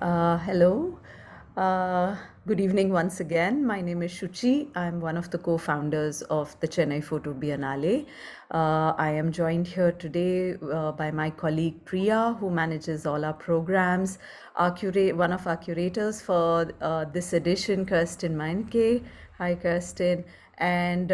Hello. Good evening once again. My name is Shuchi. I'm one of the co-founders of the Chennai Photo Biennale. I am joined here today by my colleague Priya, who manages all our programs. One of our curators for this edition, Kirsten Meinke. Hi, Kirsten. And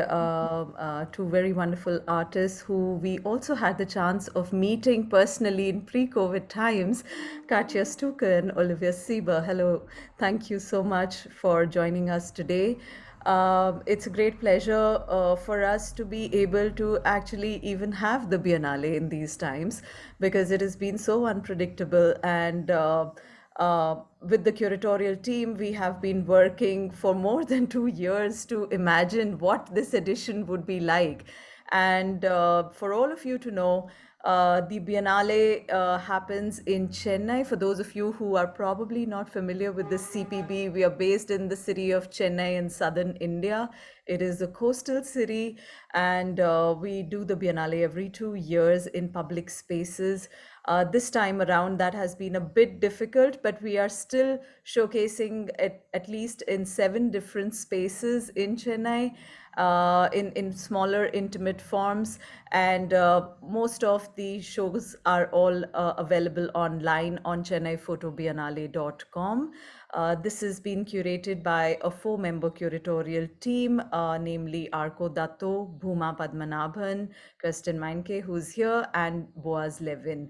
two very wonderful artists who we also had the chance of meeting personally in pre-COVID times, Katja Stuke and Olivia Sieber. Hello, thank you so much for joining us today. It's a great pleasure for us to be able to actually even have the Biennale in these times because it has been so unpredictable and with the curatorial team, we have been working for more than 2 years to imagine what this edition would be like. And for all of you to know, the Biennale happens in Chennai. For those of you who are probably not familiar with the CPB, we are based in the city of Chennai in southern India. It is a coastal city, and we do the Biennale every 2 years in public spaces. This time around, that has been a bit difficult, but we are still showcasing at least in 7 different spaces in Chennai. In smaller, intimate forms, and most of the shows are all available online on ChennaiPhotoBiennale.com. This has been curated by a 4-member curatorial team, namely Arko Datto, Bhuma Padmanabhan, Kirsten Meinke, who's here, and Boaz Levin.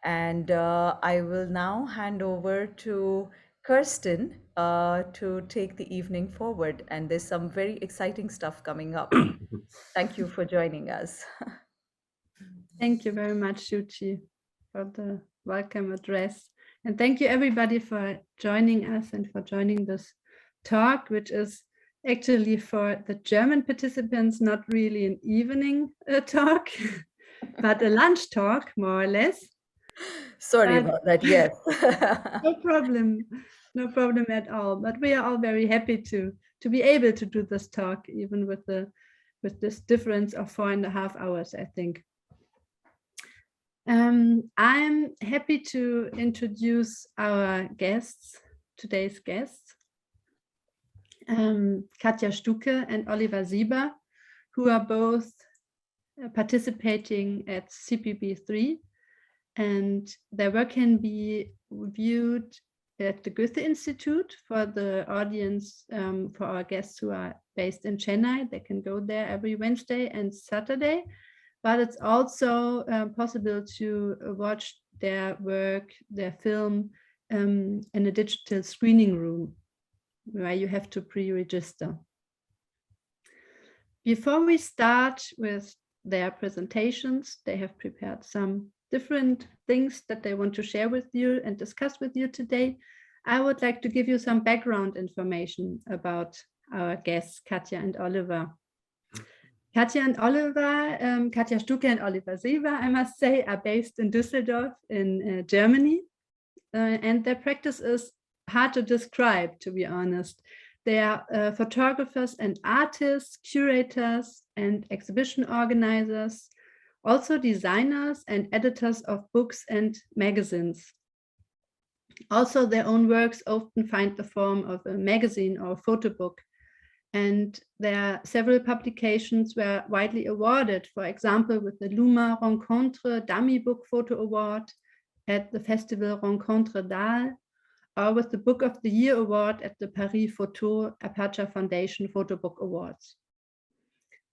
And I will now hand over to Kirsten to take the evening forward. And there's some very exciting stuff coming up. Thank you for joining us. Thank you very much, Shuchi, for the welcome address. And thank you everybody for joining us and for joining this talk, which is actually for the German participants, not really an evening talk, but a lunch talk, more or less. Sorry about that, yes. No problem at all. But we are all very happy to be able to do this talk, even with this difference of 4.5 hours, I think. I'm happy to introduce our guests, today's guests, Katja Stuke and Oliver Sieber, who are both participating at CPB 3, and their work can be viewed at the Goethe Institute. For the audience, for our guests who are based in Chennai, they can go there every Wednesday and Saturday. But it's also possible to watch their work, their film, in a digital screening room where you have to pre-register. Before we start with their presentations, they have prepared some different things that they want to share with you and discuss with you today. I would like to give you some background information about our guests, Katja and Oliver. Katja and Oliver, Katja Stuke and Oliver Sieber, I must say, are based in Düsseldorf in Germany. And their practice is hard to describe, to be honest. They are photographers and artists, curators and exhibition organizers, also designers and editors of books and magazines. Also, their own works often find the form of a magazine or photo book. And there are several publications were widely awarded, for example, with the Luma Rencontre Dummy Book Photo Award at the festival Rencontre d'Arles, or with the Book of the Year Award at the Paris Photo Aperture Foundation Photo Book Awards.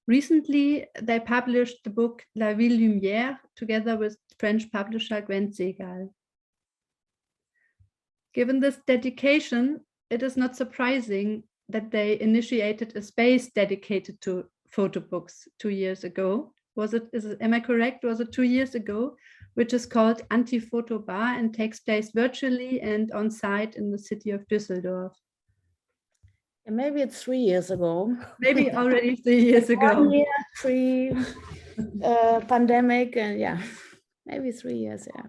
Recently, they published the book La Ville Lumière together with French publisher Gwen Segal. Given this dedication, it is not surprising that they initiated a space dedicated to photo books 2 years ago. Am I correct? Was it 2 years ago? Which is called Anti-Photo Bar and takes place virtually and on site in the city of Düsseldorf. And maybe it's 3 years ago. Maybe already 3 years ago. 1 year, 3 pandemic, and yeah, maybe 3 years, yeah.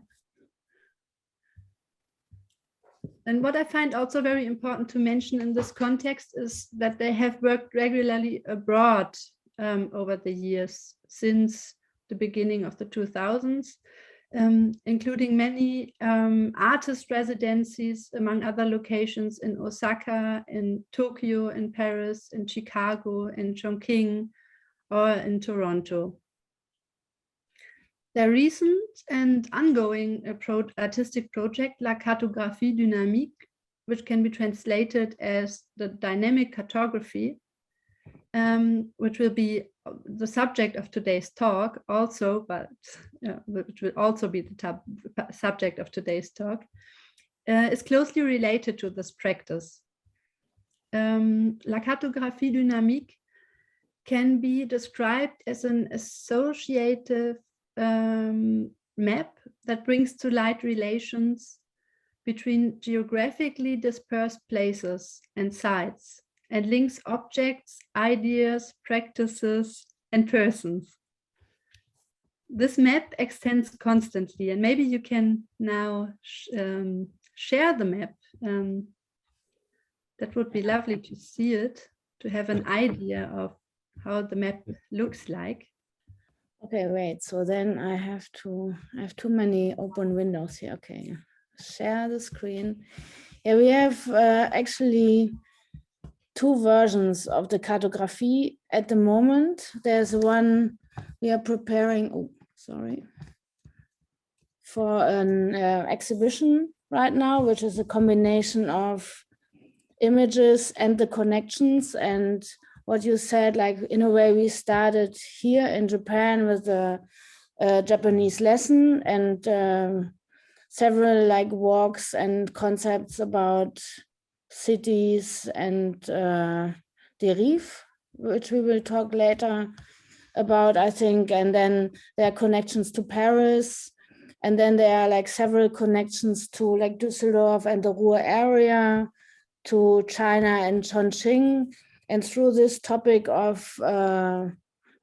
And what I find also very important to mention in this context is that they have worked regularly abroad over the years since the beginning of the 2000s. including many artist residencies, among other locations in Osaka, in Tokyo, in Paris, in Chicago, in Chongqing, or in Toronto. Their recent and ongoing artistic project, La Cartographie Dynamique, which can be translated as the dynamic cartography, which will be the subject of today's talk also, but which will also be the subject of today's talk, is closely related to this practice. La Cartographie Dynamique can be described as an associative map that brings to light relations between geographically dispersed places and sites, and links objects, ideas, practices, and persons. This map extends constantly, and maybe you can now share the map. That would be lovely to see it, to have an idea of how the map looks like. Okay, wait, so then I have too many open windows here. Okay, share the screen. Yeah, we have actually two versions of the cartography at the moment. There's one we are preparing, for an exhibition right now, which is a combination of images and the connections. And what you said, like in a way we started here in Japan with a Japanese lesson and several like walks and concepts about cities and derives, which we will talk later about, I think. And then there are connections to Paris, and then there are like several connections to like Düsseldorf and the Ruhr area, to China and Chongqing. And through this topic of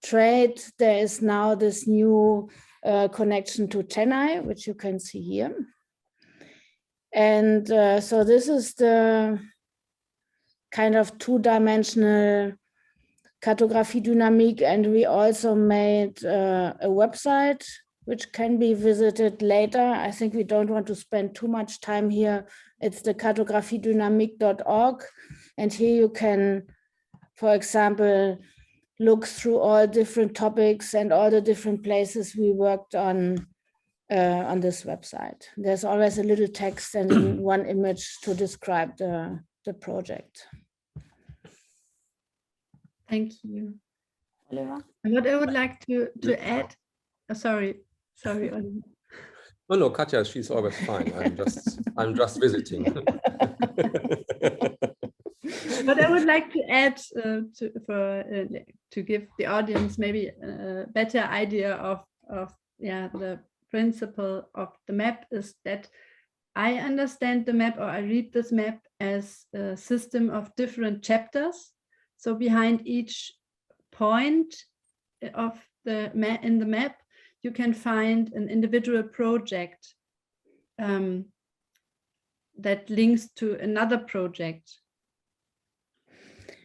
trade, there is now this new connection to Chennai, which you can see here. And so this is the kind of two-dimensional Cartographie Dynamique, and we also made a website which can be visited later. I think we don't want to spend too much time here. It's the cartographiedynamique.org, and here you can, for example, look through all different topics and all the different places we worked on this website. There's always a little text and one image to describe the project. Thank you. Oliver? What I would like to add, sorry, Oliver. Oh no, Katja, she's always fine. I'm just visiting. What I would like to add to give the audience maybe a better idea of the principle of the map is that I understand the map, or I read this map as a system of different chapters. So behind each point of the map in the map, you can find an individual project that links to another project.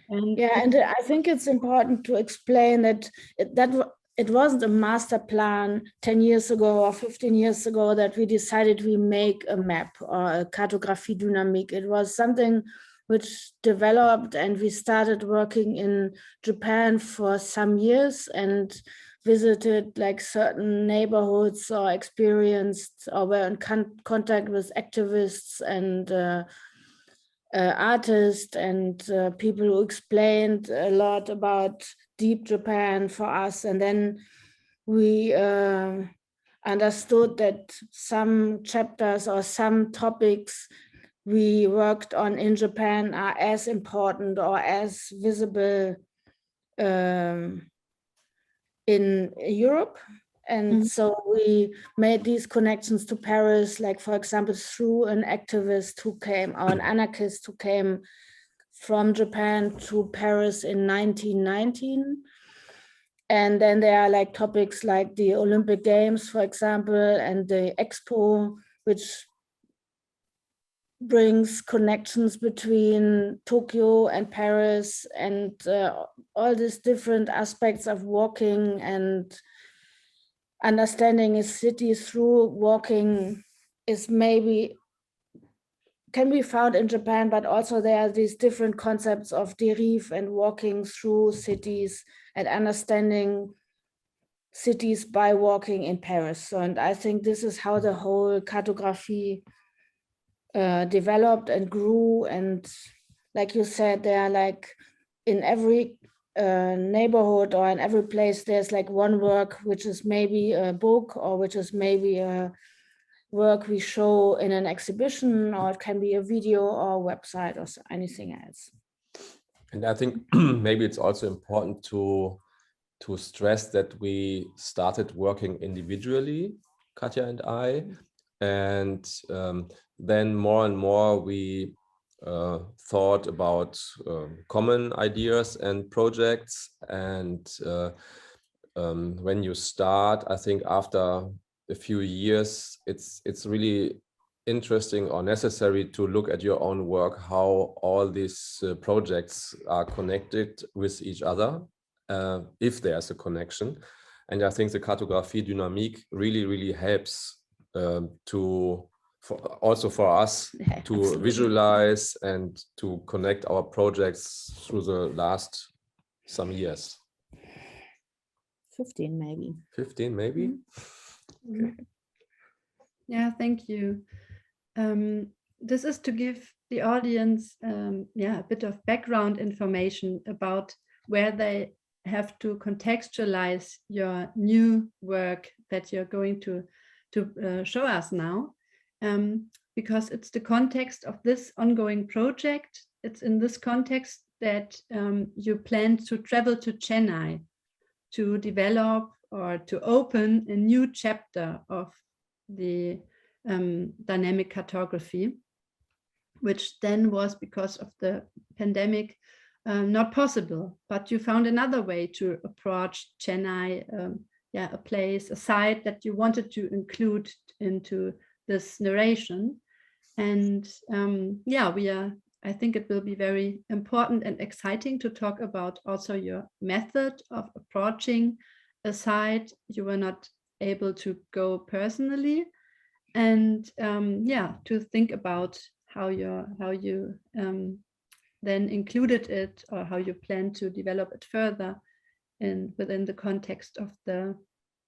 And I think it's important to explain that it wasn't a master plan 10 years ago or 15 years ago that we decided we make a map or a Cartographie Dynamique. It was something which developed, and we started working in Japan for some years and visited like certain neighborhoods or experienced or were in contact with activists and artists and people who explained a lot about deep Japan for us. And then we understood that some chapters or some topics we worked on in Japan are as important or as visible in Europe. And so we made these connections to Paris, like, for example, through an activist who came, or an anarchist who came from Japan to Paris in 1919. And then there are like topics like the Olympic Games, for example, and the Expo, which brings connections between Tokyo and Paris and all these different aspects of walking and understanding a city through walking is maybe can be found in Japan, but also there are these different concepts of derive and walking through cities and understanding cities by walking in Paris. So, and I think this is how the whole cartography developed and grew. And like you said, there are like in every neighborhood or in every place, there's like one work, which is maybe a book or which is maybe a work we show in an exhibition, or it can be a video or a website or anything else. And I think maybe it's also important to stress that we started working individually, Katja and I, and then more and more we thought about common ideas and projects. And when you start, I think after a few years, it's really interesting or necessary to look at your own work, how all these projects are connected with each other, if there's a connection. And I think the Cartographie Dynamique really helps also for us to Absolutely. visualize and to connect our projects through the last some years. 15 maybe. 15 maybe? Okay. Yeah, thank you. This is to give the audience a bit of background information about where they have to contextualize your new work that you're going to show us now, because it's the context of this ongoing project. It's in this context that you plan to travel to Chennai to develop or to open a new chapter of the dynamic cartography, which then was, because of the pandemic, not possible. But you found another way to approach Chennai, a place, a site that you wanted to include into this narration. And I think it will be very important and exciting to talk about also your method of approaching a site you were not able to go personally, and to think about how you then included it, or how you plan to develop it further within the context of the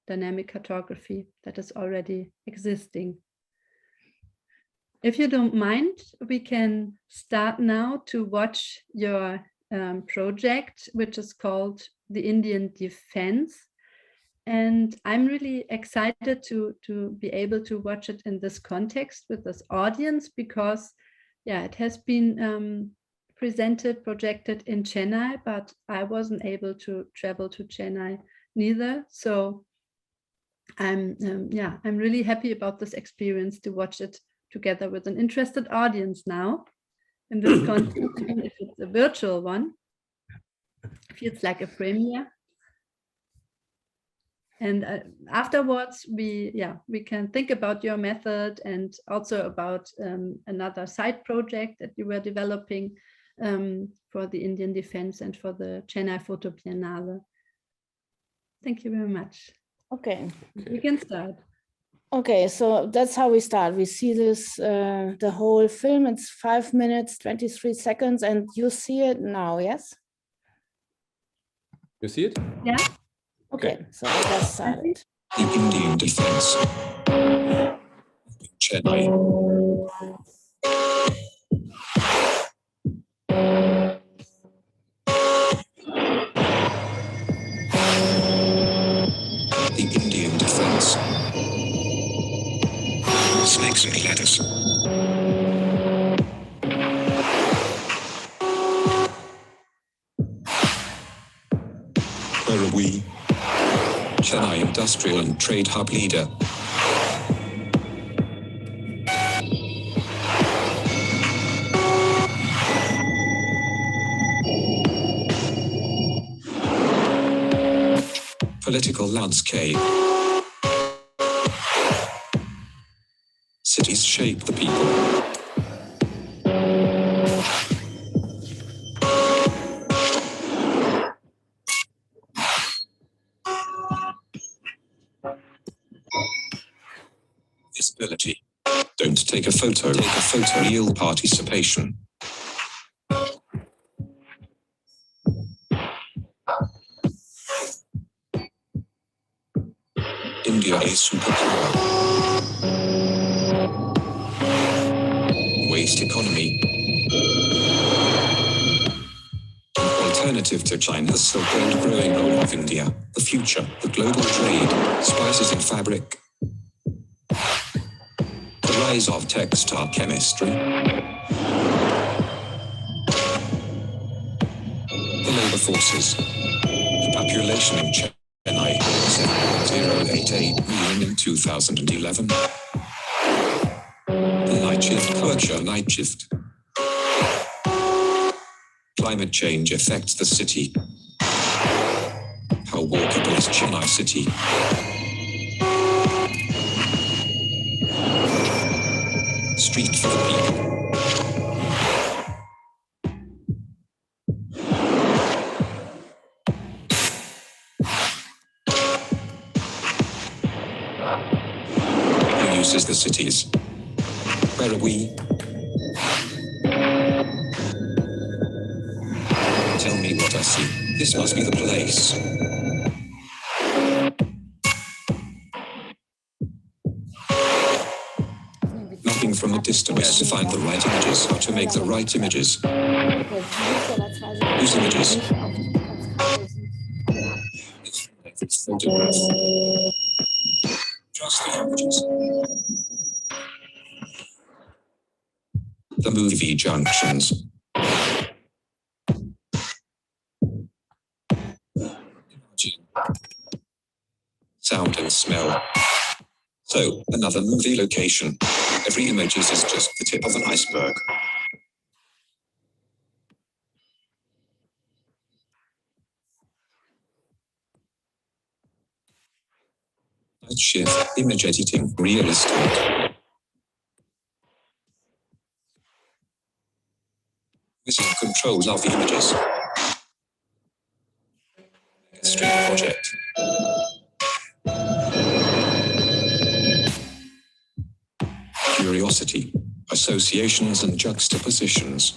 dynamic cartography that is already existing. If you don't mind, we can start now to watch your project, which is called the Indian Defense. And I'm really excited to be able to watch it in this context with this audience, because it has been projected in Chennai, but I wasn't able to travel to Chennai neither. So I'm really happy about this experience to watch it together with an interested audience now in this context. Even if it's a virtual one, it feels like a premiere. And afterwards, we can think about your method, and also about another side project that you were developing for the Indian Defense and for the Chennai Photo Biennale. Thank you very much. Okay. We can start. Okay, so that's how we start. We see this, the whole film. It's 5 minutes, 23 seconds, and you see it now, yes? You see it? Yeah. Okay, so I just started. The Indian Defense. Chennai. The Indian Defense. Snakes and ladders. Where are we? Chennai industrial and trade hub leader. Political landscape. Cities shape the people. Take a photo. Take a photo. Real participation. India a superpower. Waste economy. Alternative to China's Silk Road growing role of India. The future. The global trade. Spices and fabric. The rise of textile chemistry. The labor forces. The population in Chennai, 7.088 million in 2011. The night shift culture, night shift. Climate change affects the city. How walkable is Chennai city? Street for the people. Who uses the cities? Where are we? Tell me what I see. This must be the place. Mapping from a distance to find the right images. How to make the right images. Whose images? It's photograph. Just the images. The movie junctions. Sound and smell. So, another movie location. Every image is just the tip of an iceberg. Night shift, image editing, real estate. Visual control of the images. Street project. Curiosity, associations and juxtapositions.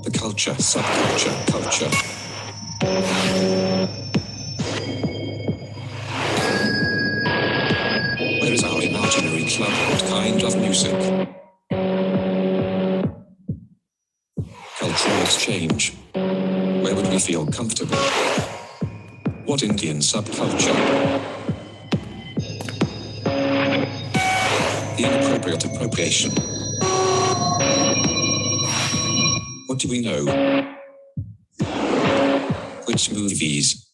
The culture, subculture, culture. Where is our imaginary club? What kind of music? Cultural exchange. Where would we feel comfortable? What Indian subculture? The inappropriate appropriation. What do we know? Which movies?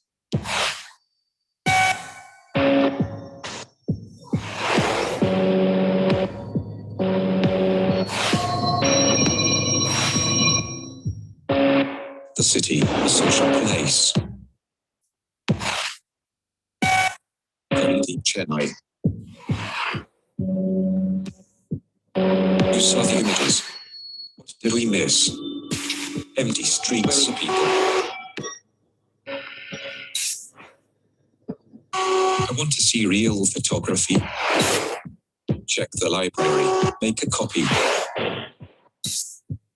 The city, a social place. Very deep Chennai. You saw the images. What did we miss? Empty streets of people. I want to see real photography. Check the library. Make a copy.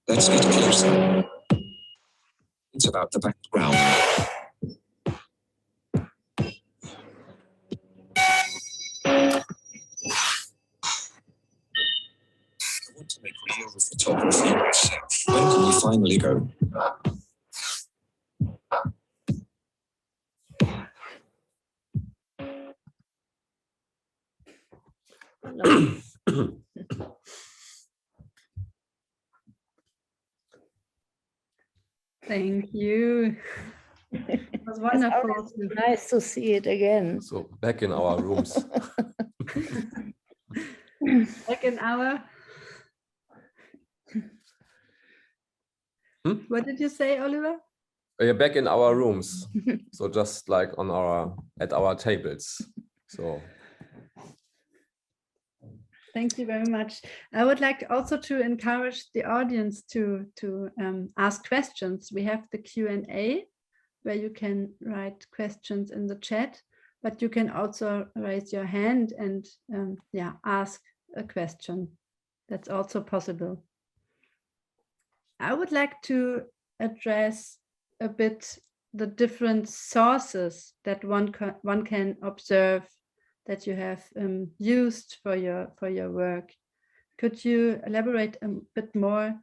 Let's get closer. It's about the background. I want to make real photography myself. When can we finally go? Thank you. It was wonderful. Nice to see it again. So back in our rooms. Back in our. What did you say, Oliver? We're back in our rooms. So just like at our tables. So Thank you very much. I would like also to encourage the audience to ask questions. We have the Q&A where you can write questions in the chat, but you can also raise your hand and yeah, ask a question. That's also possible. I would like to address a bit the different sources that one can observe that you have used for your work. Could you elaborate a bit more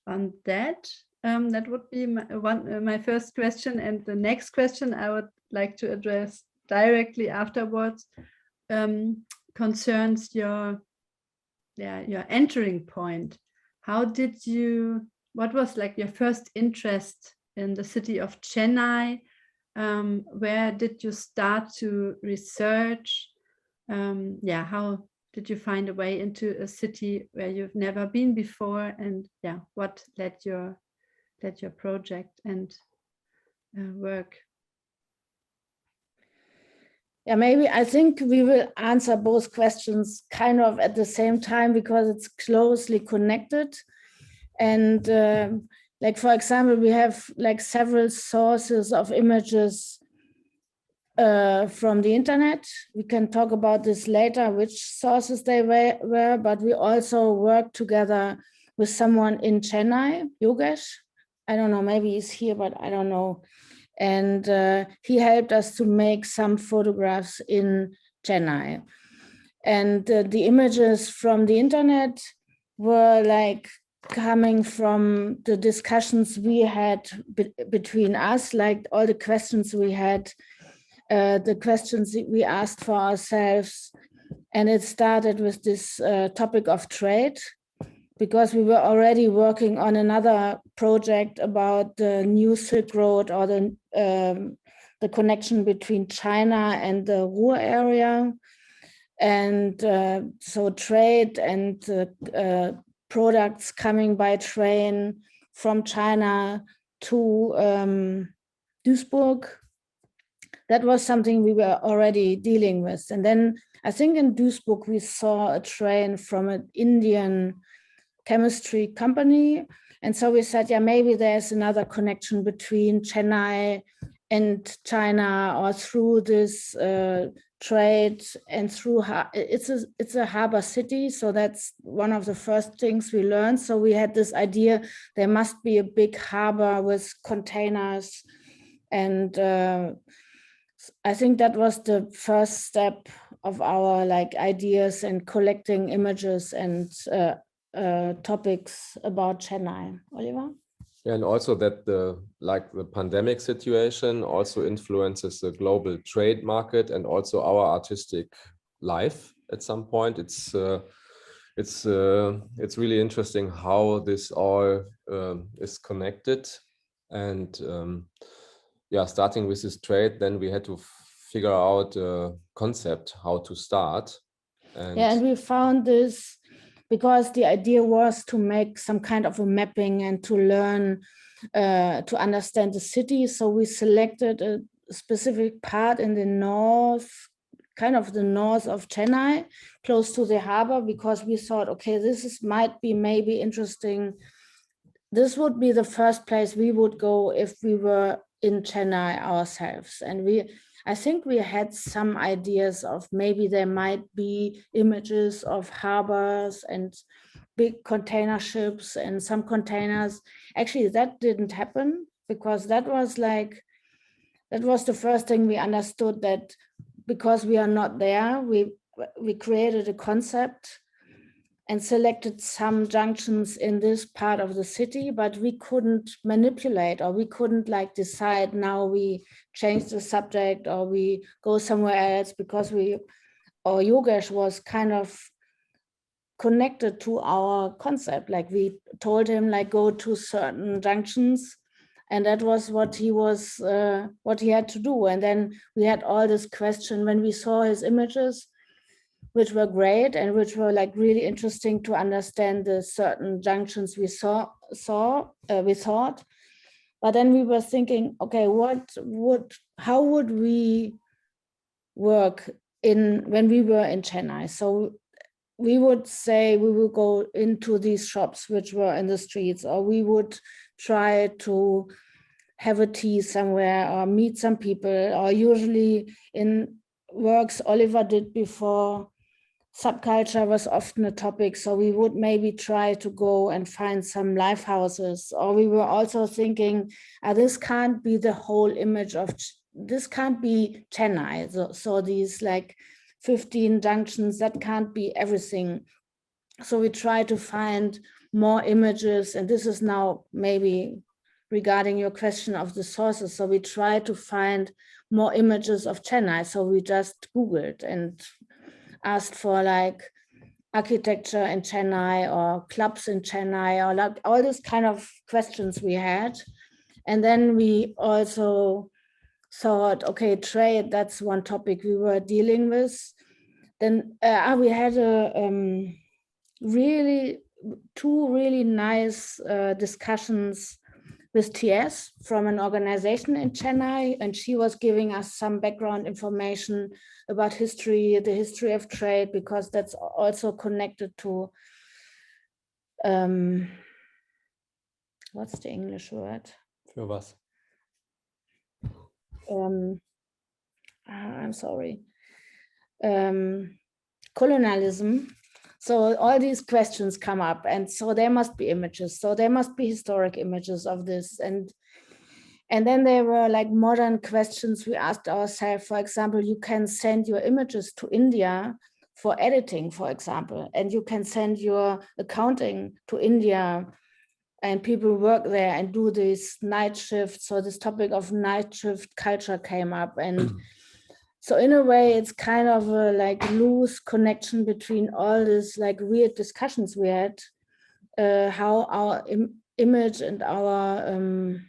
on that? That would be my first question, and the next question I would like to address directly afterwards concerns your entering point. How did you? What was like your first interest in the city of Chennai? Where did you start to research? Yeah, how did you find a way into a city where you've never been before? And yeah, what led your project and work? Yeah, maybe I think we will answer both questions kind of at the same time because it's closely connected. And like, for example, we have like several sources of images from the internet. We can talk about this later, which sources they were, but we also worked together with someone in Chennai, Yogesh. I don't know, maybe he's here, but I don't know. And he helped us to make some photographs in Chennai. And the images from the internet were like coming from the discussions we had between us, like all the questions we had, the questions we asked for ourselves. And it started with this topic of trade, because we were already working on another project about the new Silk Road, or the connection between China and the Ruhr area. And so trade and products coming by train from China to Duisburg. That was something we were already dealing with. And then I think in Duisburg, we saw a train from an Indian chemistry company. And so we said, yeah, maybe there's another connection between Chennai and China, or through this trade and through, it's a harbor city. So that's one of the first things we learned. So we had this idea, there must be a big harbor with containers. And I think that was the first step of our like ideas and collecting images and topics about Chennai. Oliver? Yeah, and also that the pandemic situation also influences the global trade market and also our artistic life at some point. It's really interesting how this all is connected. And yeah, starting with this trade, then we had to figure out a concept how to start. And we found this because the idea was to make some kind of a mapping and to learn to understand the city. So we selected a specific part in the north, kind of the north of Chennai, close to the harbor, because we thought, okay, might be maybe interesting. This would be the first place we would go if we were in Chennai ourselves. And I think we had some ideas of maybe there might be images of harbors and big container ships and some containers. Actually, that didn't happen, because that was the first thing we understood, that because we are not there, we created a concept and selected some junctions in this part of the city, but we couldn't manipulate, or we couldn't like decide now we change the subject or we go somewhere else, because Yogesh was kind of connected to our concept. Like we told him like go to certain junctions, and that was what he had to do. And then we had all this question when we saw his images, which were great and which were like really interesting to understand the certain junctions we thought. But then we were thinking, okay, how would we work when we were in Chennai? So we would say we will go into these shops which were in the streets, or we would try to have a tea somewhere or meet some people, or usually in works Oliver did before, subculture was often a topic. So we would maybe try to go and find some live houses, or we were also thinking, this can't be the whole image of, this can't be Chennai. So these like 15 junctions, that can't be everything. So we try to find more images, and this is now maybe regarding your question of the sources. So we try to find more images of Chennai. So we just Googled and asked for like architecture in Chennai or clubs in Chennai, or like all these kind of questions we had. And then we also thought, okay, trade, that's one topic we were dealing with. Then we had two really nice discussions with TS from an organization in Chennai, and she was giving us some background information about history, the history of trade, because that's also connected to, what's the English word? Für was? I'm sorry. Colonialism. So all these questions come up, and so there must be images. So there must be historic images of this. And then there were like modern questions we asked ourselves. For example, you can send your images to India for editing, for example, and you can send your accounting to India, and people work there and do this night shift. So this topic of night shift culture came up. And so in a way, it's kind of a like loose connection between all these like weird discussions we had, how our image and our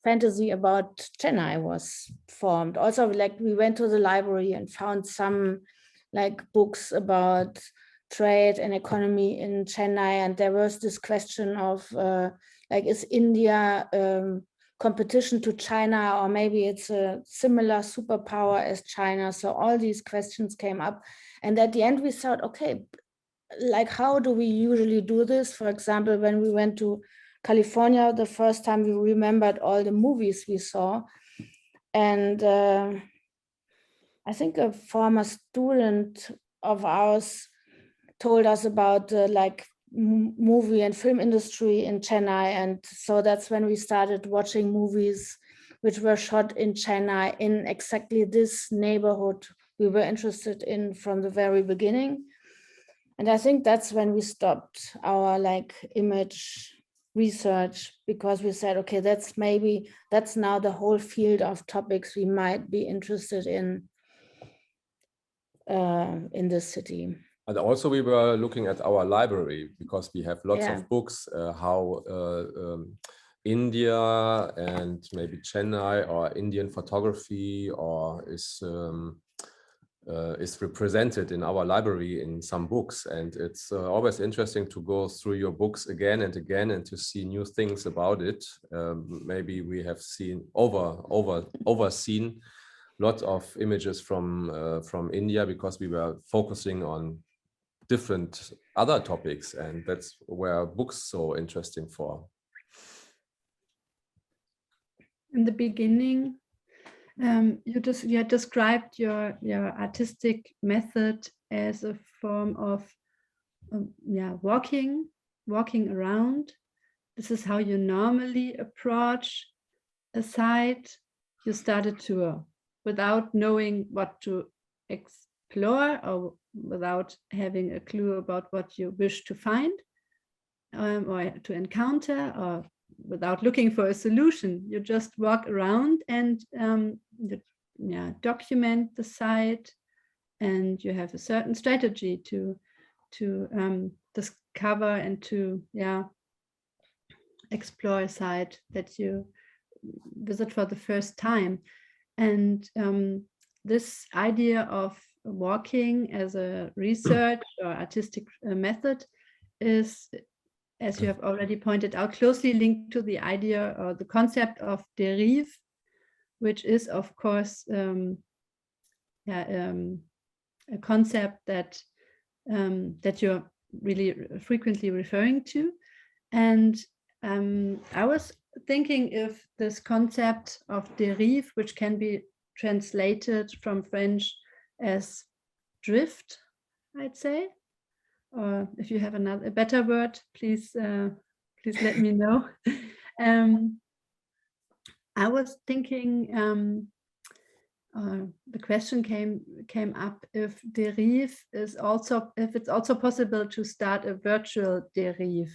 fantasy about Chennai was formed. Also, like we went to the library and found some like books about trade and economy in Chennai, and there was this question of like, is India competition to China, or maybe it's a similar superpower as China? So all these questions came up, and at the end we thought, okay, like how do we usually do this? For example, when we went to California the first time, we remembered all the movies we saw, and I think a former student of ours told us about the like movie and film industry in Chennai, and so that's when we started watching movies which were shot in Chennai, in exactly this neighborhood we were interested in from the very beginning. And I think that's when we stopped our like image research, because we said, okay, that's now the whole field of topics we might be interested in this city. And also we were looking at our library, because we have lots of books, how India and maybe Chennai or Indian photography or is represented in our library in some books. And it's always interesting to go through your books again and again and to see new things about it. Maybe we have seen overseen lots of images from India, because we were focusing on different other topics, and that's where books so interesting for. In the beginning, you had described your artistic method as a form of walking around. This is how you normally approach a site. You start a tour without knowing what to explore, or without having a clue about what you wish to find or to encounter, or without looking for a solution. You just walk around and you document the site, and you have a certain strategy to discover and to explore a site that you visit for the first time. And this idea of walking as a research or artistic method is, as you have already pointed out, closely linked to the idea or the concept of derive, which is, of course, a concept that you're really frequently referring to. And I was thinking if this concept of derive, which can be translated from French as drift, I'd say. Or if you have a better word, please let me know. I was thinking, the question came up if derive is also, if it's also possible to start a virtual derive.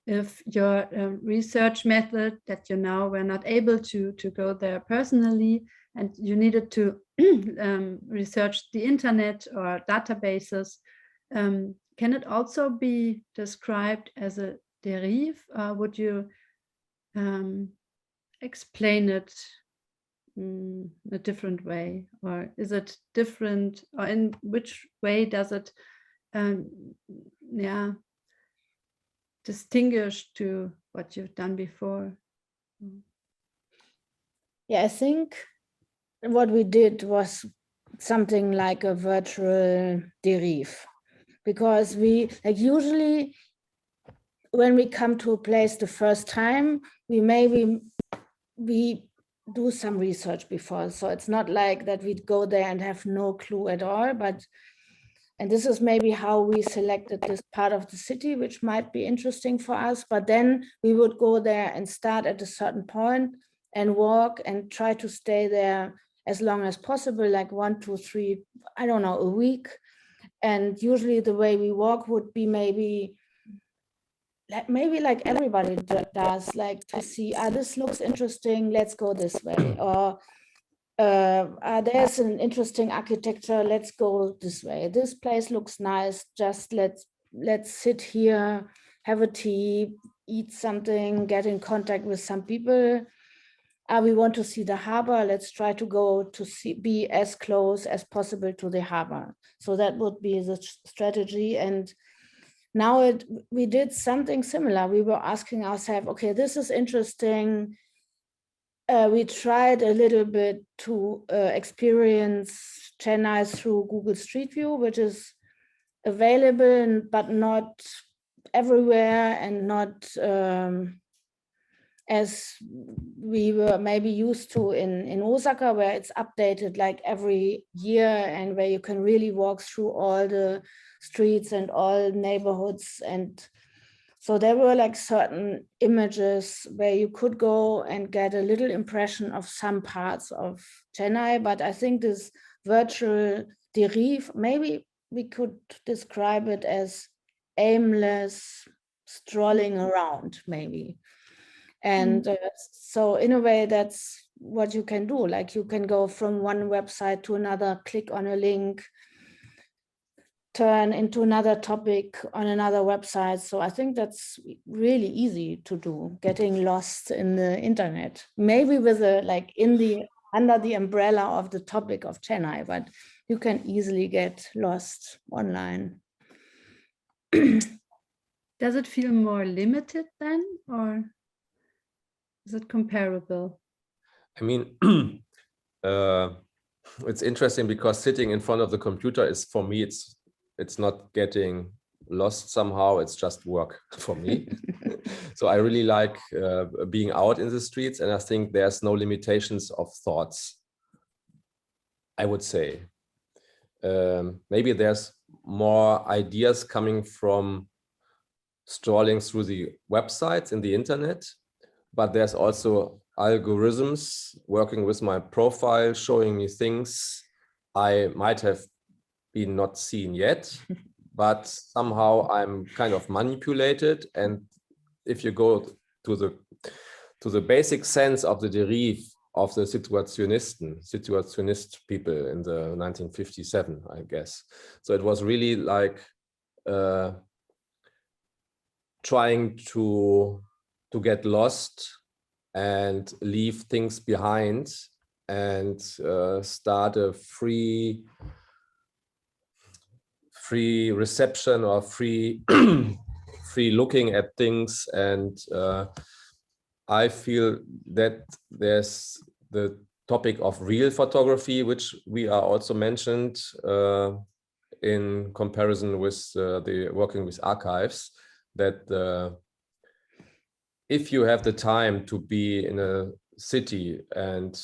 If your research method that you now were not able to go there personally and you needed to research the internet or databases, can it also be described as a derive? Would you explain it a different way, or is it different, or in which way does it distinguish to what you've done before? Yeah, I think what we did was something like a virtual derive, because we usually when we come to a place the first time, we do some research before. So it's not like that we'd go there and have no clue at all, and this is maybe how we selected this part of the city, which might be interesting for us. But then we would go there and start at a certain point and walk and try to stay there as long as possible, like 1, 2, 3, I don't know, a week. And usually the way we walk would be maybe like everybody does, like to see, this looks interesting, let's go this way. Or there's an interesting architecture, let's go this way. This place looks nice, just let's sit here, have a tea, eat something, get in contact with some people. We want to see the harbor, let's try to go to be as close as possible to the harbor. So that would be the strategy. And now we did something similar. We were asking ourselves, okay, this is interesting. We tried a little bit to experience Chennai through Google Street View, which is available, but not everywhere, and not as we were maybe used to in Osaka, where it's updated like every year and where you can really walk through all the streets and all neighborhoods. And so there were like certain images where you could go and get a little impression of some parts of Chennai. But I think this virtual derive, maybe we could describe it as aimless strolling around, maybe. And so in a way, that's what you can do. Like you can go from one website to another, click on a link, turn into another topic on another website. So I think that's really easy to do, getting lost in the internet, maybe with under the umbrella of the topic of Chennai, but you can easily get lost online. Does it feel more limited then, or is it comparable? I mean, it's interesting because sitting in front of the computer is, for me, it's not getting lost somehow. It's just work for me. So I really like being out in the streets, and I think there's no limitations of thoughts, I would say. Maybe there's more ideas coming from strolling through the websites in the internet, but there's also algorithms working with my profile, showing me things I might have been not seen yet, but somehow I'm kind of manipulated. And if you go to the basic sense of the derive of the situationist people in the 1957, I guess. So it was really like trying to get lost and leave things behind and start a free reception or free looking at things. And I feel that there's the topic of real photography, which we are also mentioned in comparison with the working with archives, that if you have the time to be in a city and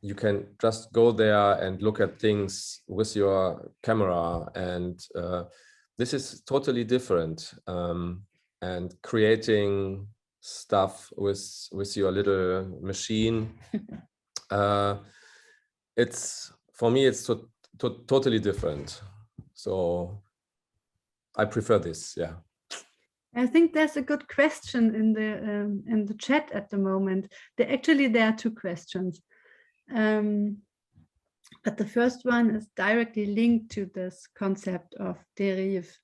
you can just go there and look at things with your camera, and this is totally different. And creating stuff with your little machine, it's, for me, it's totally different. So I prefer this. Yeah. I think there's a good question in the chat at the moment. There are two questions, but the first one is directly linked to this concept of derive.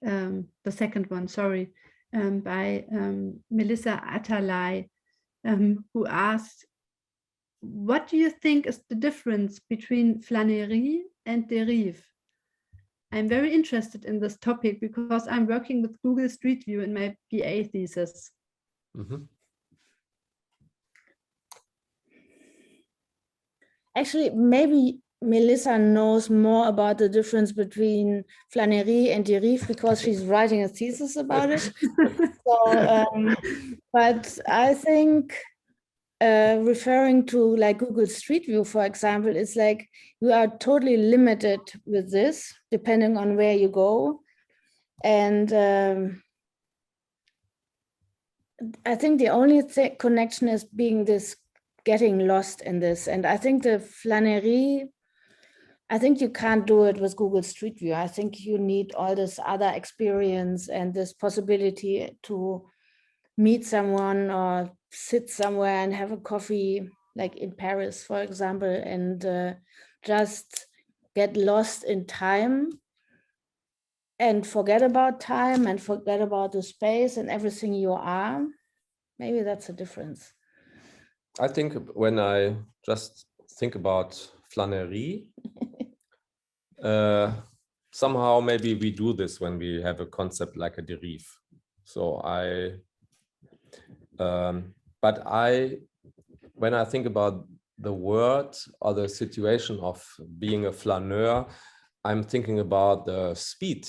The second one, sorry, by Melissa Atalay, who asked, what do you think is the difference between flânerie and derive? I'm very interested in this topic because I'm working with Google Street View in my BA thesis. Mm-hmm. Actually, maybe Melissa knows more about the difference between flânerie and derive because she's writing a thesis about it. So, but I think referring to like Google Street View, for example, it's like you are totally limited with this depending on where you go. And I think the only connection is being this getting lost in this. And I think the flânerie, I think you can't do it with Google Street View. I think you need all this other experience and this possibility to meet someone or sit somewhere and have a coffee, like in Paris, for example, and just get lost in time and forget about time and forget about the space and everything you are. Maybe that's a difference. I think when I just think about flânerie, somehow maybe we do this when we have a concept like a derive. So when I think about the word or the situation of being a flaneur, I'm thinking about the speed,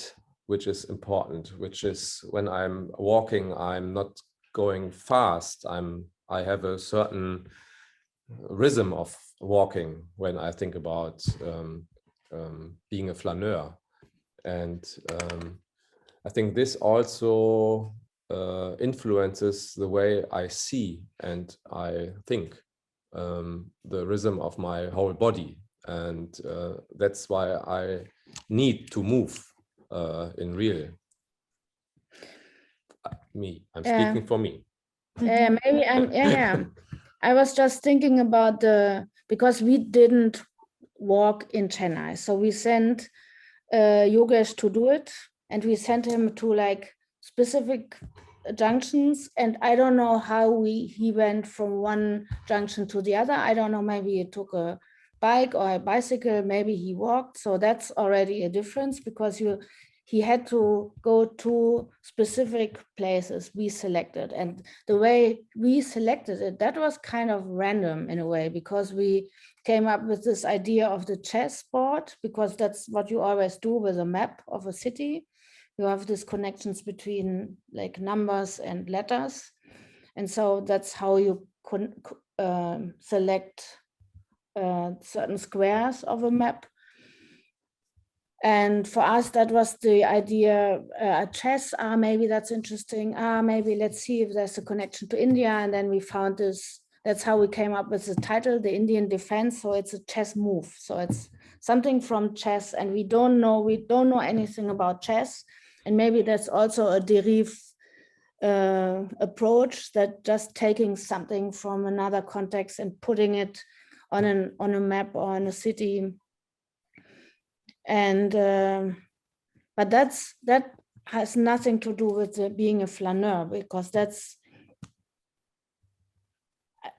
which is important, which is when I'm walking, I'm not going fast. I have a certain rhythm of walking when I think about being a flaneur. And I think this also influences the way I see and I think, the rhythm of my whole body. And that's why I need to move in real. I'm speaking for me. Maybe I was just thinking about because we didn't walk in Chennai. So we sent Yogesh to do it, and we sent him to like specific junctions, and I don't know how he went from one junction to the other. I don't know, maybe he took a bike or a bicycle, maybe he walked. So that's already a difference because he had to go to specific places we selected. And the way we selected it, that was kind of random in a way, because we came up with this idea of the chessboard, because that's what you always do with a map of a city. You have these connections between like numbers and letters. And so that's how you select certain squares of a map. And for us, that was the idea, chess, maybe that's interesting. Maybe let's see if there's a connection to India. And then we found this, that's how we came up with the title, The Indian Defense. So it's a chess move. So it's something from chess, and we don't know anything about chess. And maybe that's also a derive approach, that just taking something from another context and putting it on a map or in a city. And but that has nothing to do with being a flaneur, because that's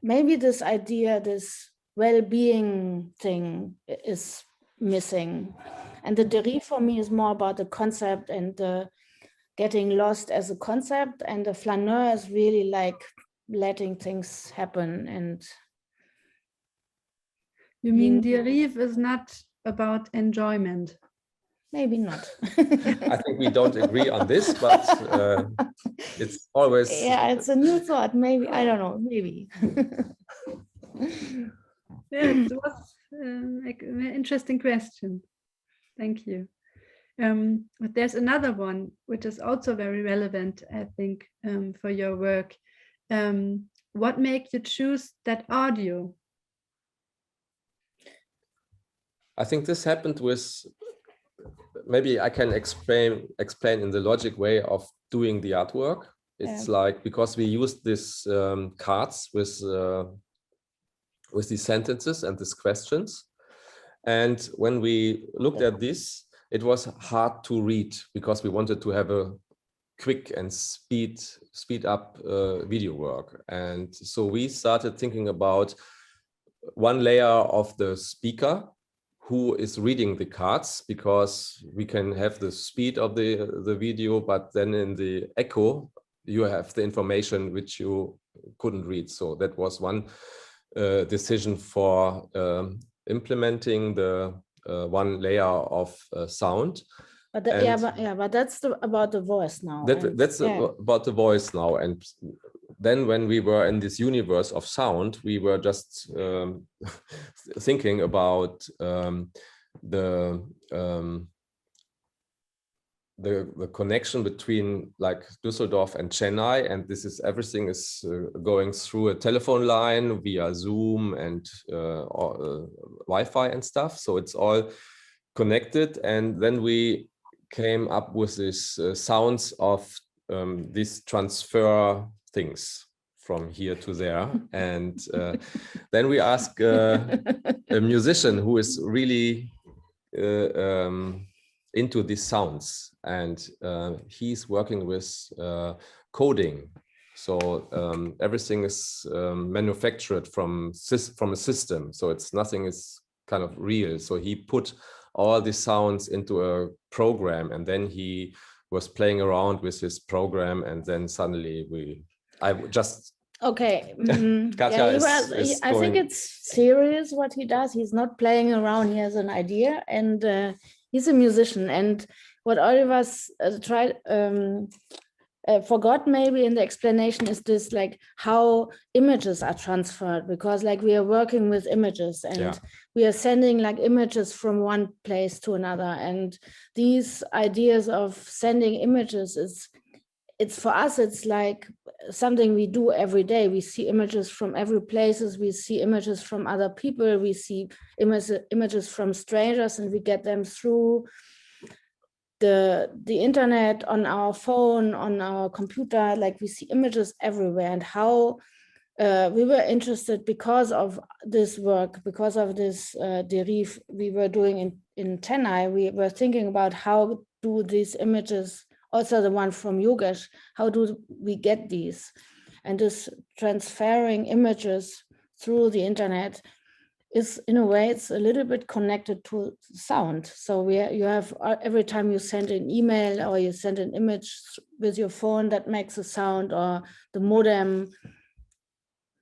maybe this idea, this well-being thing is missing. And the derive for me is more about the concept and the getting lost as a concept, and the flaneur is really like letting things happen. And you mean derive is not about enjoyment? Maybe not. I think we don't agree on this, but it's always... Yeah, it's a new thought. Maybe, I don't know, maybe. It was like an interesting question. Thank you. But there's another one which is also very relevant, I think, for your work. What made you choose that audio? I think this happened with, maybe I can explain in the logic way of doing the artwork. It's like, because we used this cards with these sentences and these questions. And when we looked at this, it was hard to read because we wanted to have a quick and speed up video work. And so we started thinking about one layer of the speaker who is reading the cards, because we can have the speed of the video, but then in the echo, you have the information which you couldn't read. So that was one decision for implementing the one layer of sound. But but that's about the voice now. That's about the voice now. And then when we were in this universe of sound, we were just thinking about the connection between like Düsseldorf and Chennai, and this is everything is going through a telephone line via Zoom and Wi-Fi and stuff. So it's all connected, and then we came up with this sounds of these transfer things from here to there, and then we ask a musician who is really into these sounds, and he's working with coding. So everything is manufactured from a system, so it's nothing is kind of real. So he put all the sounds into a program, and then he was playing around with his program, and then suddenly I just okay. Katja I think it's serious what he does. He's not playing around. He has an idea, and he's a musician. And what Oliver forgot maybe in the explanation is this, like how images are transferred, because like we are working with images, and we are sending like images from one place to another. And these ideas of sending images it's for us, it's like something we do every day. We see images from every places, we see images from other people, we see images from strangers, and we get them through the internet, on our phone, on our computer. Like we see images everywhere. And how we were interested because of this work, because of this derive we were doing in Chennai. We were thinking about how do these images, also the one from Yogesh, how do we get these? And this transferring images through the internet is, in a way, it's a little bit connected to sound. So you have, every time you send an email or you send an image with your phone, that makes a sound, or the modem,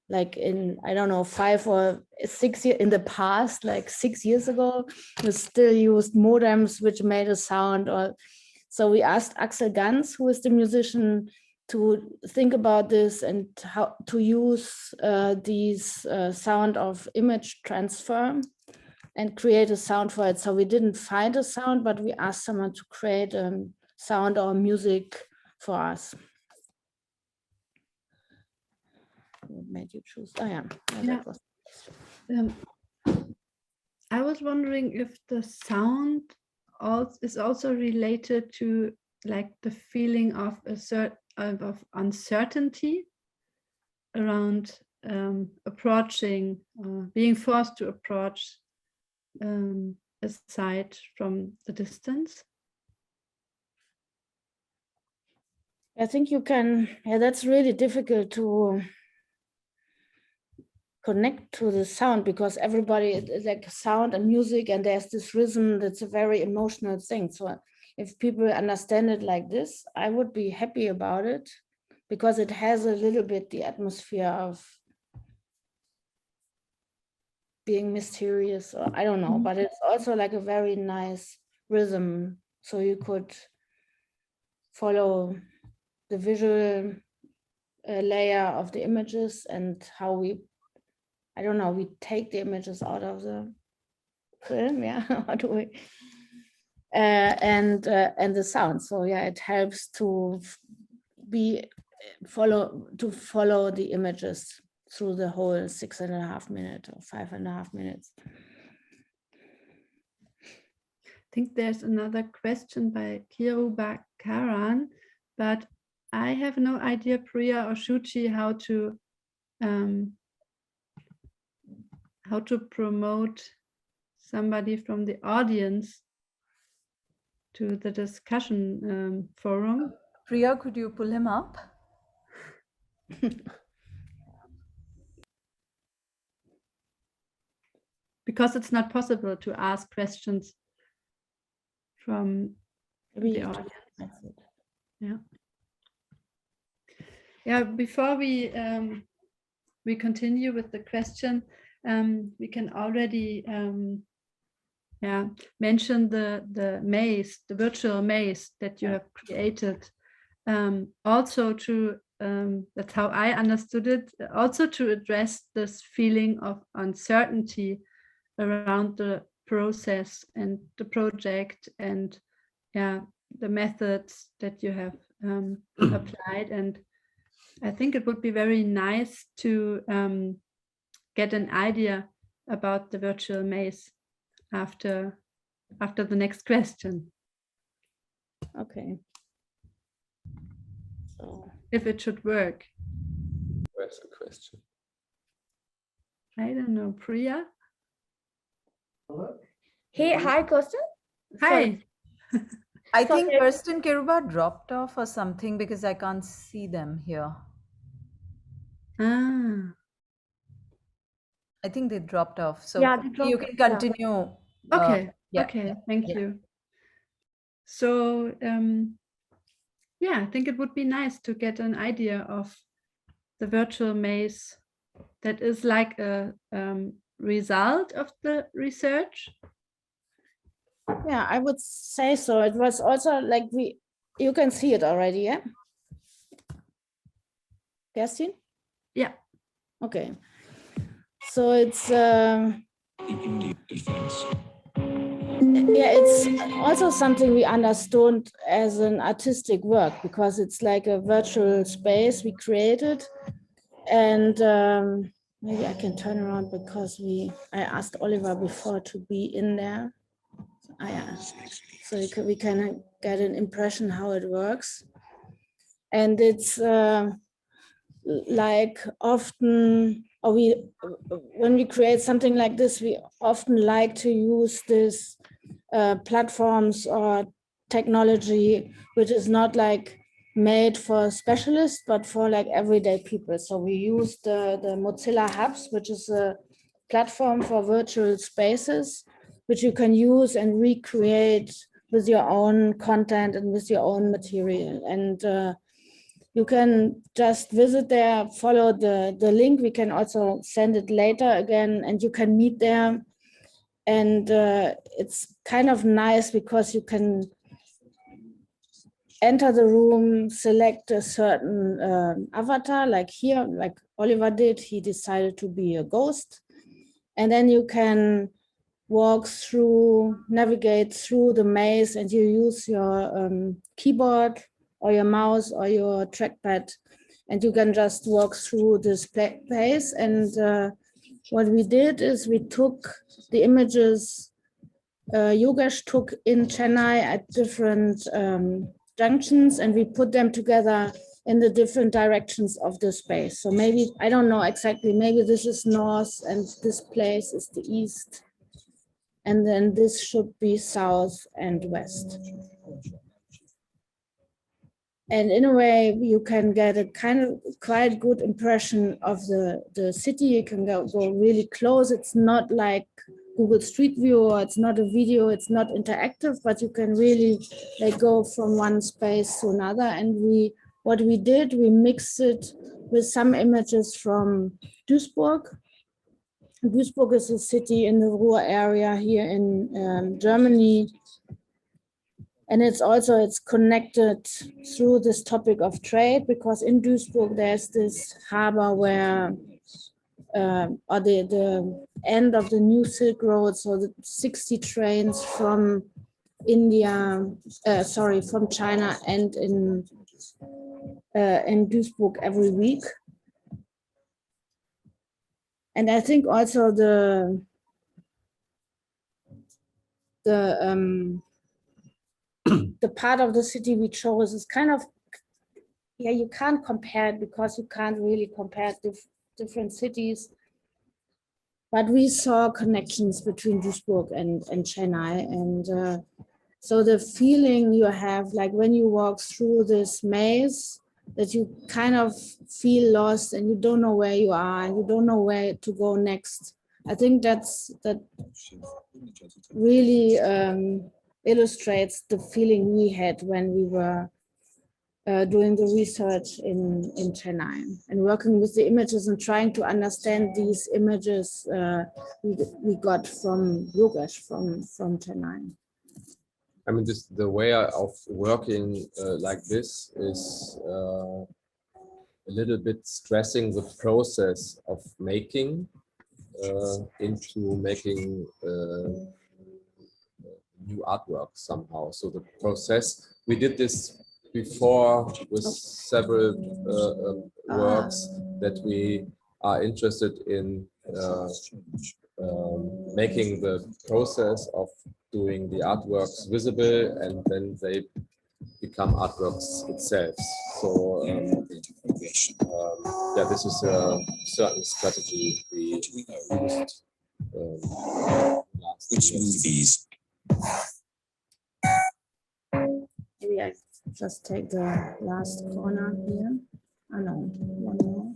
like in, I don't know, 5 or 6 years in the past, like 6 years ago, we still used modems which made a sound. Or so we asked Axel Ganz, who is the musician, to think about this and how to use these sound of image transfer and create a sound for it. So we didn't find a sound, but we asked someone to create sound or music for us. What made you choose? Oh yeah. I was wondering if the sound is also related to like the feeling of of uncertainty around approaching, being forced to approach a site from the distance. I think you can, that's really difficult to connect to the sound, because everybody, like sound and music, and there's this rhythm that's a very emotional thing. So if people understand it like this, I would be happy about it, because it has a little bit the atmosphere of being mysterious, or I don't know, but it's also like a very nice rhythm. So you could follow the visual layer of the images and how we I don't know, we take the images out of the film, yeah, how do we? And the sound. So yeah, it helps to follow the images through the whole 6.5 minutes or 5.5 minutes. I think there's another question by Kiru Bakaran, but I have no idea, Priya or Shuchi, how to promote somebody from the audience to the discussion forum. Priya, could you pull him up? Because it's not possible to ask questions from the audience. Yeah. Yeah. Before we continue with the question, we can already mention the maze, the virtual maze that you have created. Also to that's how I understood it. Also to address this feeling of uncertainty around the process and the project, and the methods that you have applied. And I think it would be very nice to get an idea about the virtual maze after the next question. Okay. So if it should work. Where's the question? I don't know, Priya? Hey, hi, Kirsten. Hi. I think Kirsten Kiruba dropped off or something because I can't see them here. Ah. I think they dropped off. So Yeah, they dropped you off, can yeah. continue. Okay. Yeah, Okay. Thank you. So, yeah, I think it would be nice to get an idea of the virtual maze that is like a result of the research. yeah, I would say so. It was also like you can see it already, yeah? Kerstin? Yeah. Okay. So it's yeah, it's also something we understood as an artistic work, because it's like a virtual space we created. And maybe I can turn around because I asked Oliver before to be in there. So we can get an impression how it works. And it's like often, or when we create something like this, we often like to use this platforms or technology, which is not like made for specialists, but for like everyday people. So we use the Mozilla Hubs, which is a platform for virtual spaces, which you can use and recreate with your own content and with your own material. And you can just visit there, follow the link. We can also send it later again, and you can meet there. And it's kind of nice because you can enter the room, select a certain avatar, like here, like Oliver did. He decided to be a ghost. And then you can walk through, navigate through the maze, and you use your keyboard or your mouse or your trackpad, and you can just walk through this place. And what we did is we took the images Yogesh took in Chennai at different junctions, and we put them together in the different directions of the space. So maybe, I don't know exactly, maybe this is north and this place is the east. And then this should be south and west. And in a way, you can get a kind of quite good impression of the city. You can go really close. It's not like Google Street View, or it's not a video, it's not interactive, but you can really like go from one space to another. And what we did, we mixed it with some images from Duisburg. Duisburg is a city in the Ruhr area here in Germany. And it's connected through this topic of trade, because in Duisburg there's this harbor where or the end of the new Silk Road, so the 60 trains from India, from China and in Duisburg every week. And I think also the part of the city we chose is kind of, yeah, you can't compare it because you can't really compare different cities. But we saw connections between Duisburg and Chennai. And so the feeling you have, like when you walk through this maze, that you kind of feel lost and you don't know where you are and you don't know where to go next. I think that really illustrates the feeling we had when we were doing the research in Chennai and working with the images and trying to understand these images we got from Yogesh from Chennai. I mean, the way of working like this is a little bit stressing the process of making into making new artwork somehow. So the process, we did this before with several works that we are interested in making the process of doing the artworks visible, and then they become artworks itself. So yeah, this is a certain strategy we used. Which movies? Maybe I just take the last corner here. Oh no, one more.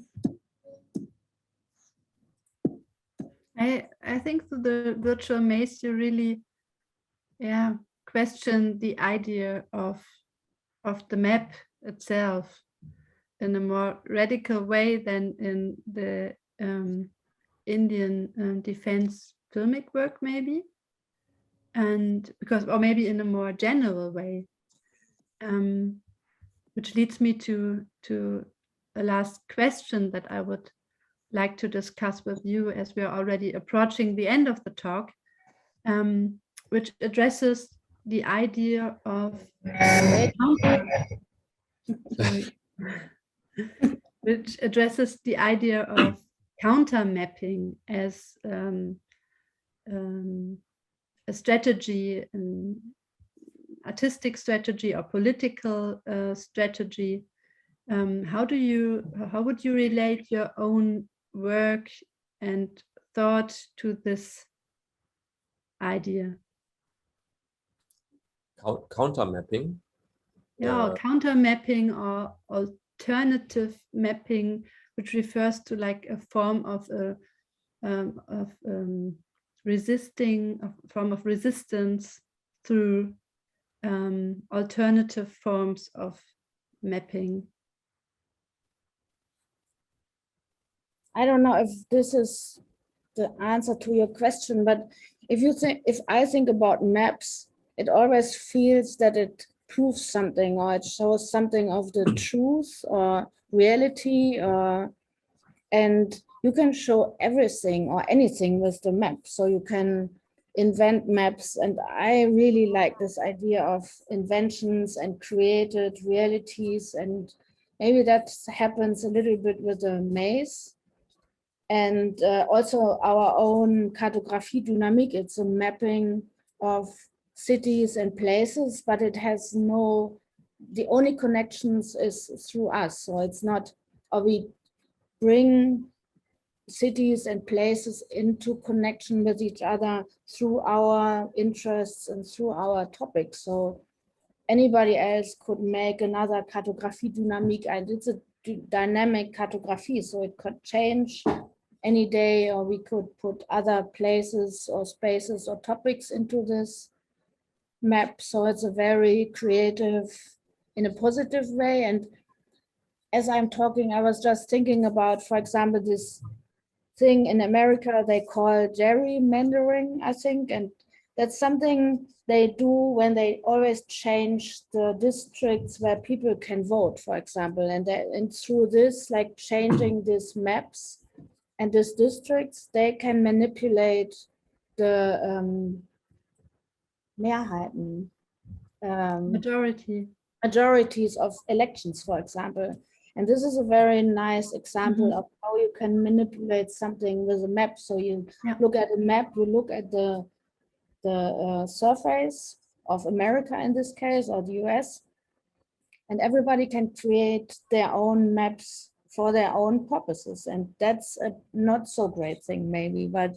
I think that the virtual maze, you really, yeah, question the idea of the map itself in a more radical way than in the Indian defense filmic work, maybe, and because, or maybe in a more general way, which leads me to a last question that I would like to discuss with you as we are already approaching the end of the talk, which addresses the idea of which addresses the idea of counter mapping as a strategy, an artistic strategy or political strategy. How would you relate your own work and thought to this idea? Counter mapping. Yeah, counter mapping or alternative mapping, which refers to like a form of resistance through alternative forms of mapping. I don't know if this is the answer to your question, but if I think about maps, it always feels that it proves something or it shows something of the truth or reality, and you can show everything or anything with the map. So you can invent maps, and I really like this idea of inventions and created realities, and maybe that happens a little bit with the maze. And also our own Cartographie Dynamique, it's a mapping of cities and places, but it has the only connections is through us. So it's not, or we bring cities and places into connection with each other through our interests and through our topics. So anybody else could make another Cartographie Dynamique, and it's a dynamic cartography, so it could change any day, or we could put other places or spaces or topics into this map. So it's a very creative in a positive way. And as I'm talking, I was just thinking about, for example, this thing in America they call gerrymandering, I think, and that's something they do when they always change the districts where people can vote, for example, and through this, like changing these maps And these districts, they can manipulate the Mehrheiten, majorities of elections, for example. And this is a very nice example of how you can manipulate something with a map. So you look at a map, you look at the surface of America in this case, or the US, and everybody can create their own maps for their own purposes. And that's a not so great thing maybe, but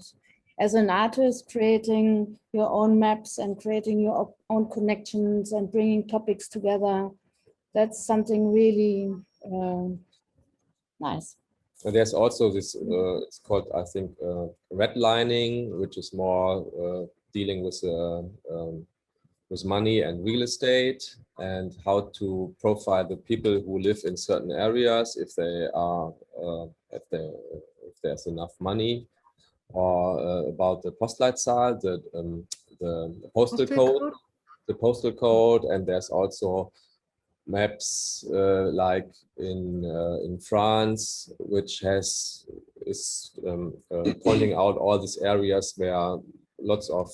as an artist, creating your own maps and creating your own connections and bringing topics together, that's something really nice. And there's also this, it's called, I think, redlining, which is more dealing with money and real estate, and how to profile the people who live in certain areas, if they are, if there's enough money, or about the Postleitzahl, the postal code, the postal code, and there's also maps like in France, which is pointing out all these areas where lots of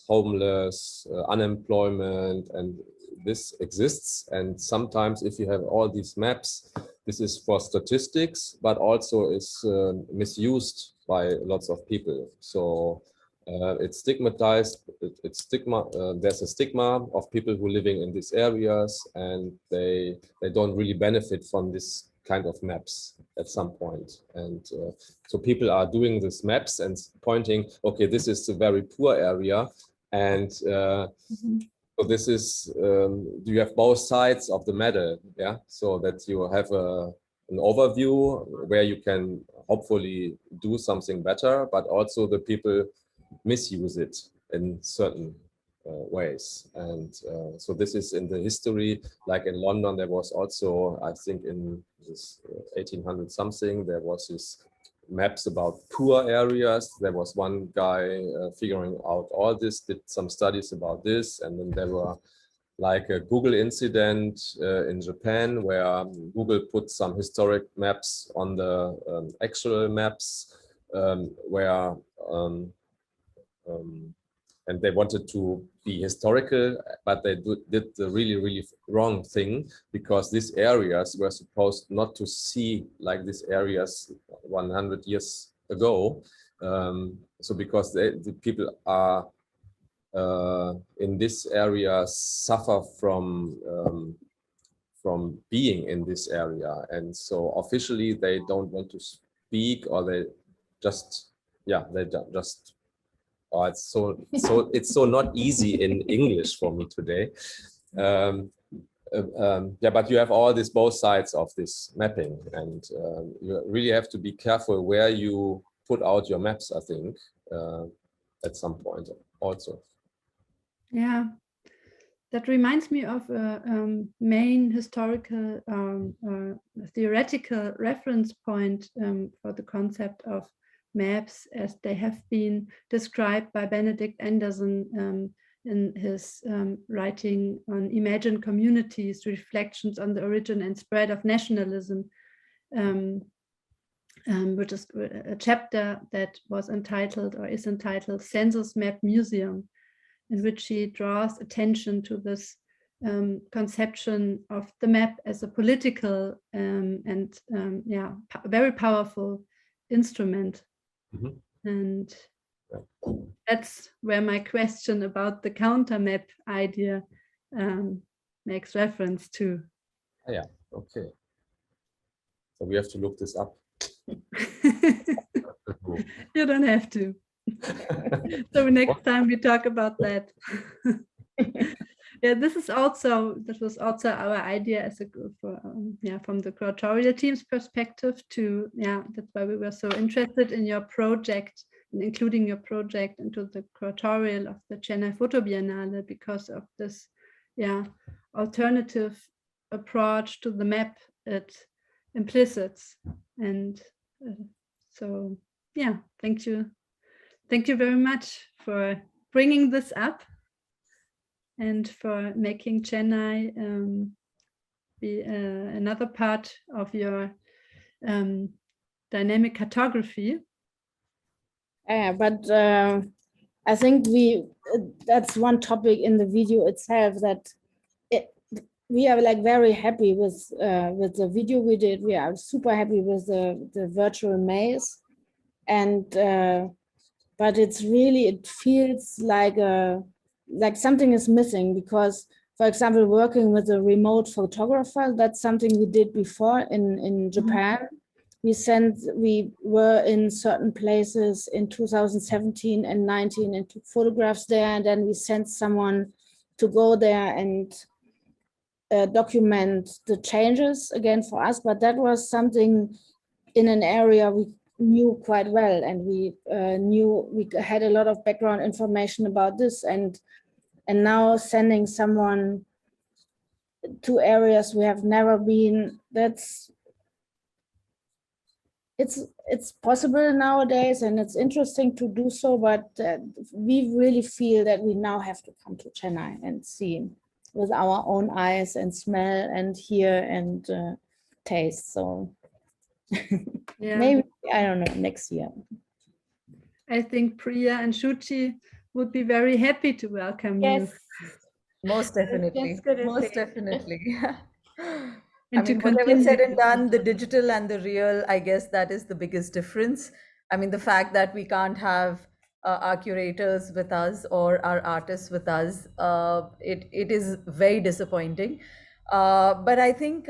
homeless, unemployment, and this exists. And sometimes if you have all these maps, this is for statistics, but also is misused by lots of people. So it's stigmatized. There's a stigma of people who are living in these areas, and they don't really benefit from this kind of maps at some point. And so people are doing these maps and pointing, okay, this is a very poor area, and so this is you have both sides of the medal, yeah. So that you have an overview where you can hopefully do something better, but also the people misuse it in certain ways. And so this is in the history, like in London, there was also, I think in this 1800 something, there was this maps about poor areas. There was one guy figuring out all this, did some studies about this, and then there were like a Google incident in Japan where Google put some historic maps on the actual maps where and they wanted to be historical, but they did the really wrong thing, because these areas were supposed not to see like these areas 100 years ago. So because the people are in this area suffer from being in this area, and so officially they don't want to speak, or they just oh, it's so not easy in English for me today. Yeah, but you have all this both sides of this mapping, and you really have to be careful where you put out your maps, I think, at some point also. Yeah, that reminds me of a main historical theoretical reference point for the concept of maps as they have been described by Benedict Anderson in his writing on Imagined Communities, Reflections on the Origin and Spread of Nationalism, which is a chapter that was entitled, or is entitled, Census Map Museum, in which he draws attention to this conception of the map as a political and very powerful instrument. And that's where my question about the counter map idea makes reference to. Yeah, okay. So we have to look this up. You don't have to. So next time we talk about that. Yeah, this was also our idea as a group from the curatorial team's perspective to, that's why we were so interested in your project and including your project into the curatorial of the Chennai Photo Biennale, because of this alternative approach to the map it implicits. And so thank you very much for bringing this up and for making Chennai be another part of your dynamic cartography. Yeah, but I think that's one topic in the video itself, that we are like very happy with the video we did. We are super happy with the virtual maze, and but it's really, it feels like something is missing, because, for example, working with a remote photographer, that's something we did before in Japan. We were in certain places in 2017 and 19 and took photographs there, and then we sent someone to go there and document the changes again for us. But that was something in an area we knew quite well, and we had a lot of background information about this, and now sending someone to areas we have never been, it's possible nowadays, and it's interesting to do so, but we really feel that we now have to come to Chennai and see with our own eyes and smell and hear and taste. So Yeah. maybe, I don't know, next year. I think Priya and Shuchi would be very happy to welcome you. Most definitely. That's good. Most definitely. I And to mean, whatever continue. said and done, the digital and the real, I guess that is the biggest difference. I mean, the fact that we can't have our curators with us or our artists with us, it is very disappointing. But I think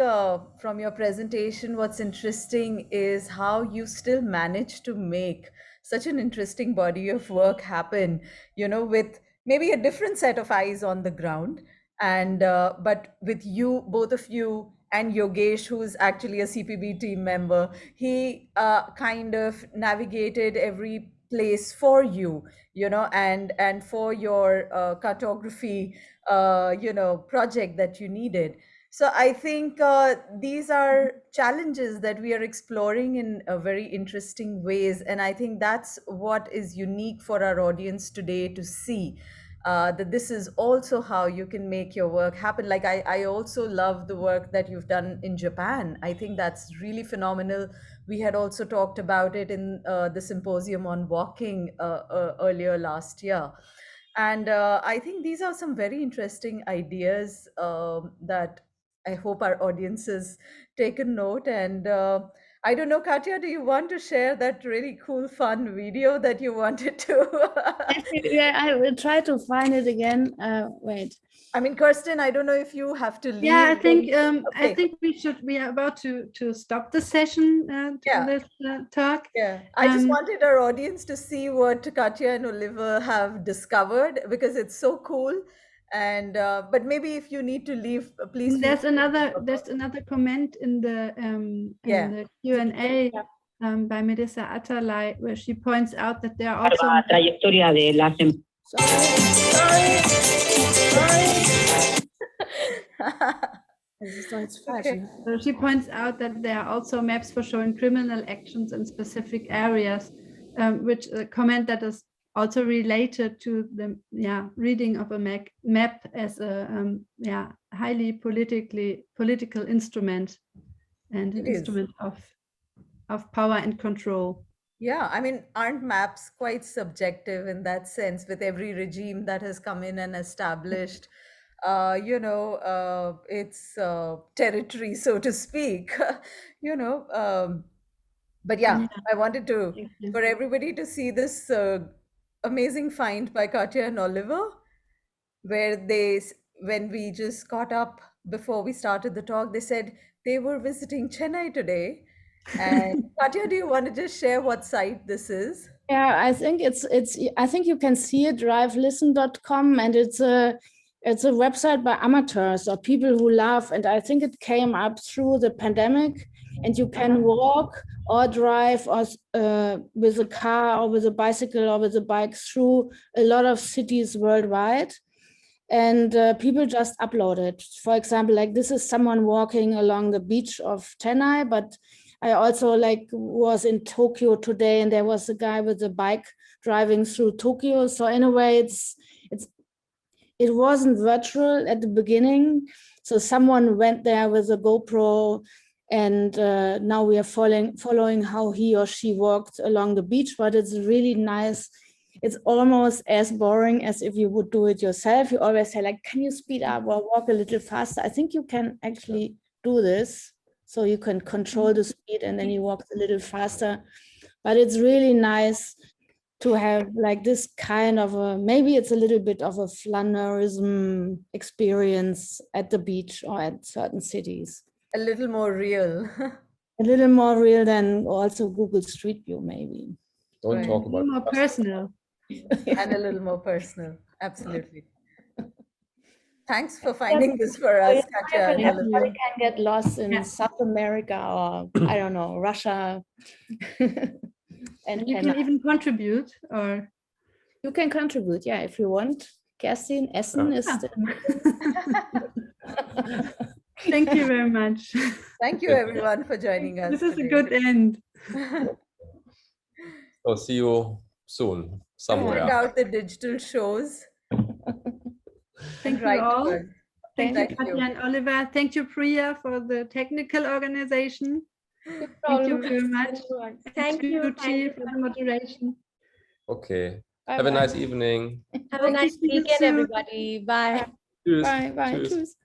from your presentation, what's interesting is how you still manage to make such an interesting body of work happen, with maybe a different set of eyes on the ground. And but with you, both of you, and Yogesh, who's actually a CPB team member, he kind of navigated every place for you, and for your cartography, project that you needed. So I think these are challenges that we are exploring in very interesting ways. And I think that's what is unique for our audience today to see. That this is also how you can make your work happen. Like I also love the work that you've done in Japan. I think that's really phenomenal. We had also talked about it in the symposium on walking earlier last year. And I think these are some very interesting ideas that I hope our audiences take a note. And I don't know, Katja, do you want to share that really cool, fun video that you wanted to? Yeah, I will try to find it again. Wait. I mean, Kirsten, I don't know if you have to leave. Yeah, I think Okay. we are about to stop the session Yeah. this talk. Yeah, I just wanted our audience to see what Katja and Oliver have discovered, because it's so cool. And but maybe if you need to leave, please feel There's free. another comment in the Q&A by Melissa Atalay, where she points out that there are also trayectoria de las Okay. So she points out that there are also maps for showing criminal actions in specific areas, which a comment that is also related to the reading of a map as a highly political instrument, and an instrument of power and control. Yeah, I mean, aren't maps quite subjective in that sense, with every regime that has come in and established its territory, so to speak, but yeah, I wanted for everybody to see this amazing find by Katja and Oliver, where when we just caught up before we started the talk, they said they were visiting Chennai today. And Katja, do you want to just share what site this is? Yeah, I think I think you can see it, drivelisten.com, and it's a website by amateurs or people who love, and I think it came up through the pandemic, and you can walk or drive or with a car or with a bicycle or with a bike through a lot of cities worldwide. And people just upload it. For example, like this is someone walking along the beach of Chennai, but I also was in Tokyo today, and there was a guy with a bike driving through Tokyo. So in a way, it wasn't virtual at the beginning. So someone went there with a GoPro And now we are following how he or she walked along the beach, but it's really nice. It's almost as boring as if you would do it yourself. You always say, like, can you speed up or walk a little faster? I think you can actually do this. So you can control the speed and then he walks a little faster. But it's really nice to have like this kind of a, maybe it's a little bit of a flaneurism experience at the beach or at certain cities. A little more real. A little more real than also Google Street View, maybe. Don't Right. talk A about little more personal. And a little more personal. Absolutely. Thanks for finding this for us, Katja and Oliver. Everybody can get lost in Yeah. South America or I don't know, Russia. And you can even contribute, or you can contribute, yeah, if you want. Kerstin, Essen is still. thank you very much. Thank you, everyone, for joining us. This is a today. good end. So see you soon somewhere. Check out the digital shows. Thank you Write all. to us. Thank Thank you, you. Katja and Oliver. Thank you, Priya, for the technical organization. Thank you very much. Thank you. Suchi, for the moderation. Okay. Bye Have a bye. nice evening. Have a nice See you weekend, soon. everybody. Bye. Tschüss. Bye, bye. Tschüss. Tschüss.